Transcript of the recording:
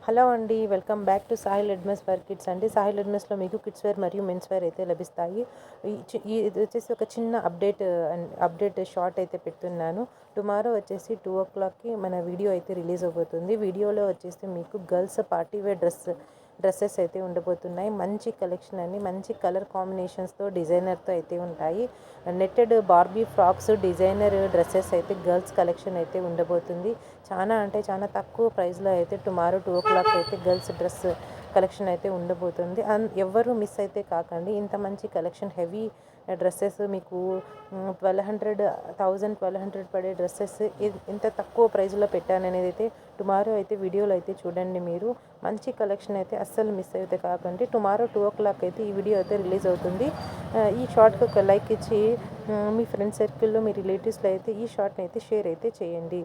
Hello అండి, welcome back to Sahil ఎడ్మెస్ for kids అండి. సాహిల్ ఎడ్మెస్లో మీకు కిడ్స్ వేర్ మరియు మెన్స్ వేర్ అయితే లభిస్తాయి. ఇది వచ్చేసి ఒక చిన్న అప్డేట్ షార్ట్ అయితే పెడుతున్నాను. టుమారో వచ్చేసి 2 o'clockకి మన వీడియో అయితే రిలీజ్ అవబోతుంది. వీడియోలో వచ్చేసి మీకు గర్ల్స్ పార్టీ వేర్ డ్రెస్సెస్ అయితే ఉండబోతున్నాయి. మంచి కలెక్షన్ అండి, మంచి కలర్ కాంబినేషన్స్తో డిజైనర్తో అయితే ఉంటాయి. Netted Barbie frocks, designer dresses అయితే గర్ల్స్ కలెక్షన్ అయితే ఉండబోతుంది. చాలా తక్కువ ప్రైస్లో అయితే టుమారో 2 o'clock అయితే గర్ల్స్ డ్రెస్ కలెక్షన్ అయితే ఉండబోతుంది. ఎవ్వరూ మిస్ అయితే కాకండి. ఇంత మంచి కలెక్షన్ హెవీ డ్రెస్సెస్ మీకు 1200 పడే డ్రెస్సెస్ ఇంత తక్కువ ప్రైస్లో పెట్టాననేది అయితే టుమారో అయితే వీడియోలో అయితే చూడండి. మీరు మంచి కలెక్షన్ అయితే అస్సలు మిస్ అయితే కాకండి. టుమారో 2 o'clock అయితే ఈ వీడియో అయితే రిలీజ్ అవుతుంది. ఈ షార్ట్కి ఒక లైక్ ఇచ్చి మీ ఫ్రెండ్ సర్కిల్లో మీ రిలేటివ్స్లో అయితే ఈ షార్ట్ని అయితే షేర్ అయితే చేయండి.